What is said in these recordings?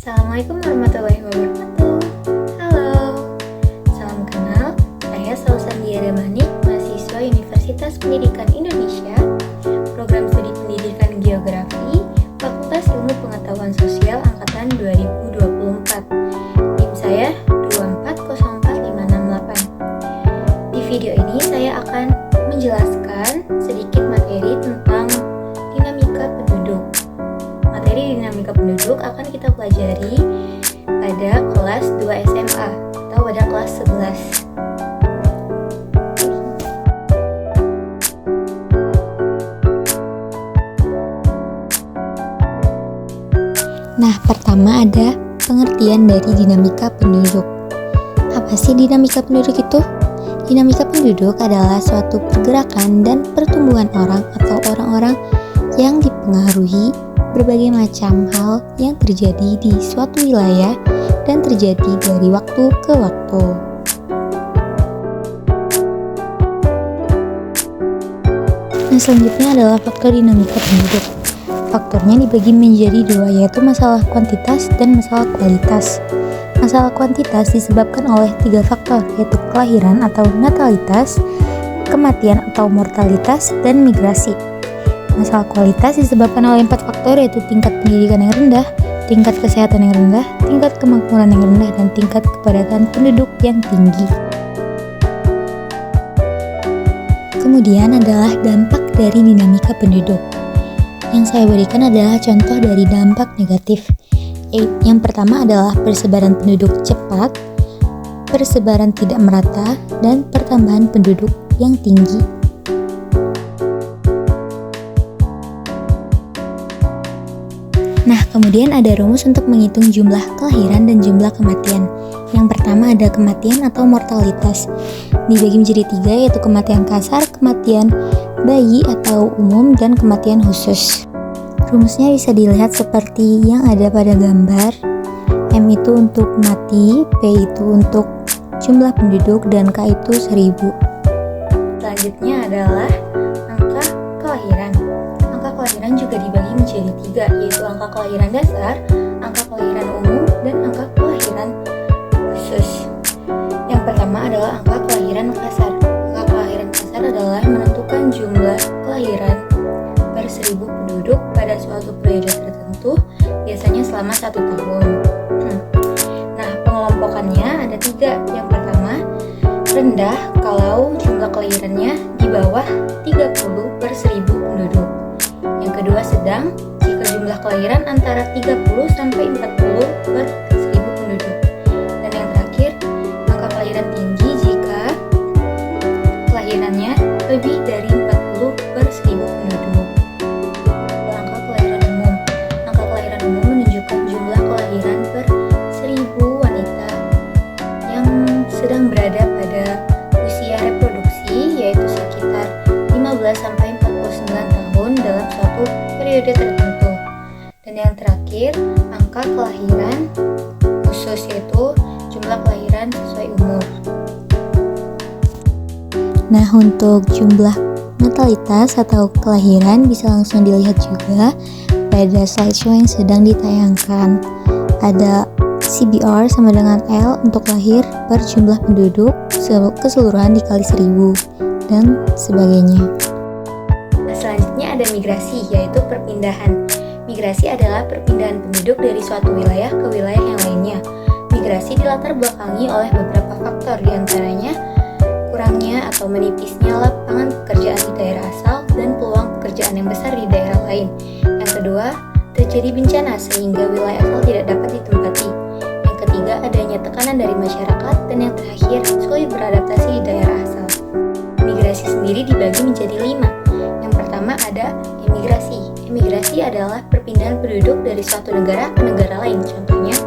Assalamualaikum warahmatullahi wabarakatuh. Halo, salam kenal. Saya Sausandia Manik, mahasiswa Universitas Pendidikan Indonesia, Program Studi Pendidikan Geografi, Fakultas Ilmu Pengetahuan Sosial Angkatan 2024. NIM saya 2404568. Di video ini saya akan menjelaskan sedikit materi tentang dinamika penduduk. Materi dinamika penduduk akan kita pelajari pada kelas 2 SMA atau pada kelas 11. Nah, pertama ada pengertian dari dinamika penduduk. Apa sih dinamika penduduk itu? Dinamika penduduk adalah suatu pergerakan dan pertumbuhan orang atau orang-orang yang dipengaruhi berbagai macam hal yang terjadi di suatu wilayah dan terjadi dari waktu ke waktu. Nah, selanjutnya adalah faktor dinamika penduduk. Faktornya dibagi menjadi dua, yaitu masalah kuantitas dan masalah kualitas. Masalah kuantitas disebabkan oleh tiga faktor, yaitu kelahiran atau natalitas, kematian atau mortalitas, dan migrasi. Masalah kualitas disebabkan oleh 4 faktor, yaitu tingkat pendidikan yang rendah, tingkat kesehatan yang rendah, tingkat kemakmuran yang rendah, dan tingkat kepadatan penduduk yang tinggi. Kemudian adalah dampak dari dinamika penduduk. Yang saya berikan adalah contoh dari dampak negatif. Yang pertama adalah persebaran penduduk cepat, persebaran tidak merata, dan pertambahan penduduk yang tinggi. Nah, kemudian ada rumus untuk menghitung jumlah kelahiran dan jumlah kematian. Yang pertama ada kematian atau mortalitas. Dibagi menjadi 3, yaitu kematian kasar, kematian bayi atau umum, dan kematian khusus. Rumusnya bisa dilihat seperti yang ada pada gambar. M itu untuk mati, P itu untuk jumlah penduduk, dan K itu 1000. Selanjutnya adalah angka kelahiran. Angka kelahiran juga dibagi menjadi 3, yaitu angka kelahiran dasar, angka kelahiran umum, dan angka kelahiran khusus. Yang pertama adalah angka kelahiran kasar. Angka kelahiran kasar adalah menentukan jumlah kelahiran per 1000 penduduk pada suatu periode tertentu, biasanya selama 1 tahun. Nah, pengelompokannya ada 3. Yang pertama, rendah kalau jumlah kelahirannya di bawah 30 per 1000 penduduk. Yang kedua, sedang jika jumlah kelahiran antara 30 sampai 40 per 1000 penduduk. Dan yang terakhir, angka kelahiran tinggi jika kelahirannya lebih dari 40 per 1000 penduduk. Angka kelahiran umum. Angka kelahiran umum menunjukkan jumlah kelahiran per 1000 wanita yang sedang berada pada usia reproduksi, yaitu sekitar 15 sampai 49 tahun dalam suatu periode tertentu. Dan yang terakhir, angka kelahiran khusus, yaitu jumlah kelahiran sesuai umur. Nah, untuk jumlah natalitas atau kelahiran bisa langsung dilihat juga pada slideshow yang sedang ditayangkan. Ada CBR sama dengan L untuk lahir per jumlah penduduk keseluruhan dikali 1000 dan sebagainya. Selanjutnya ada migrasi, yaitu perpindahan. Migrasi adalah perpindahan penduduk dari suatu wilayah ke wilayah yang lainnya. Migrasi dilatar belakangi oleh beberapa faktor, diantaranya kurangnya atau menipisnya lapangan pekerjaan di daerah asal dan peluang pekerjaan yang besar di daerah lain. Yang kedua, terjadi bencana sehingga wilayah asal tidak dapat ditempati. Yang ketiga, adanya tekanan dari masyarakat. Dan yang terakhir, sulit beradaptasi di daerah asal. Migrasi sendiri dibagi menjadi 5. Yang pertama ada emigrasi. Emigrasi adalah perpindahan penduduk dari suatu negara ke negara lain. Contohnya,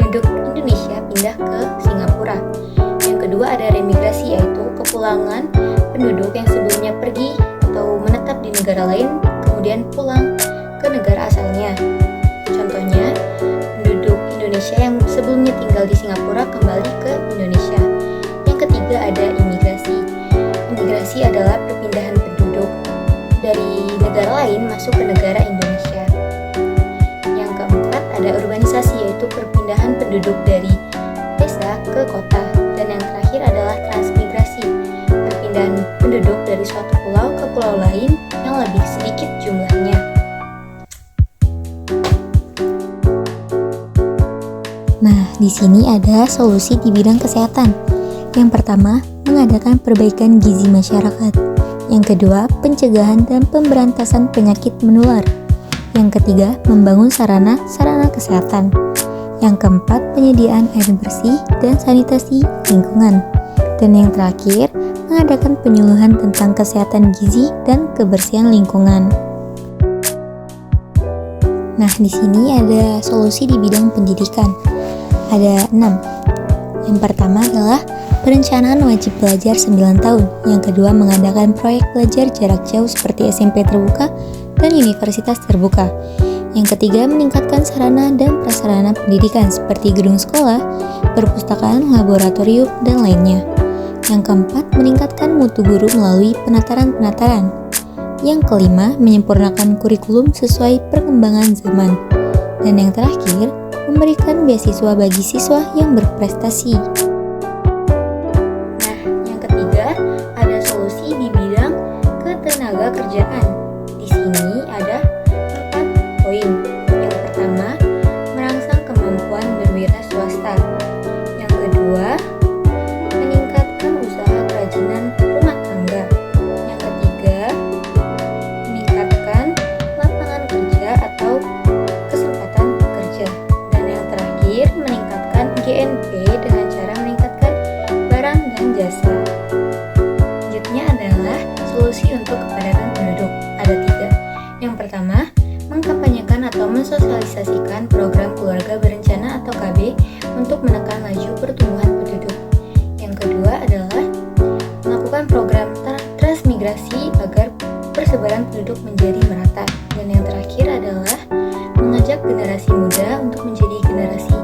penduduk Indonesia pindah ke Singapura. Yang kedua ada remigrasi, yaitu kepulangan penduduk yang sebelumnya pergi atau menetap di negara lain kemudian pulang ke negara asalnya. Contohnya, penduduk Indonesia yang sebelumnya tinggal di Singapura kembali ke Indonesia. Yang ketiga ada imigrasi. Imigrasi adalah perpindahan penduduk dari negara lain masuk ke negara Indonesia. Yang keempat ada urbanisasi, yaitu Nah, di sini ada solusi di bidang kesehatan. Yang pertama, mengadakan perbaikan gizi masyarakat. Yang kedua, pencegahan dan pemberantasan penyakit menular. Yang ketiga, membangun sarana kesehatan. Yang keempat, penyediaan air bersih dan sanitasi lingkungan. Dan yang terakhir, mengadakan penyuluhan tentang kesehatan gizi dan kebersihan lingkungan. Nah, di sini ada solusi di bidang pendidikan. Ada 6. Yang pertama adalah perencanaan wajib belajar 9 tahun. Yang kedua, mengadakan proyek belajar jarak jauh seperti SMP terbuka dan universitas terbuka. Yang ketiga, meningkatkan sarana dan prasarana pendidikan seperti gedung sekolah, perpustakaan, laboratorium, dan lainnya. Yang keempat, meningkatkan mutu guru melalui penataran-penataran. Yang kelima, menyempurnakan kurikulum sesuai perkembangan zaman. Dan yang terakhir, memberikan beasiswa bagi siswa yang berprestasi. Nah, yang ketiga ada solusi di bidang ketenaga kerjaan. Di sini ada 4 poin. Yang pertama, merangsang kemampuan berwira swasta. Yang kedua, meningkatkan usaha kerajinan rumah tangga. Yang ketiga, meningkatkan lapangan kerja atau kesempatan kerja. Dan yang terakhir, meningkatkan GNP dengan cara meningkatkan barang dan jasa. Selanjutnya adalah solusi untuk kepadatan penduduk. Ada 3. Yang pertama, mengkampanyekan atau mensosialisasikan program keluarga berencana atau KB untuk menekan laju pertumbuhan penduduk. Yang kedua adalah melakukan program transmigrasi agar persebaran penduduk menjadi merata. Dan yang terakhir adalah mengajak generasi muda untuk menjadi generasi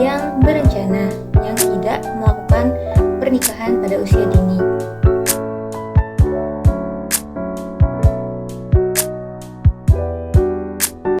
yang berencana, yang tidak melakukan pernikahan pada usia dini.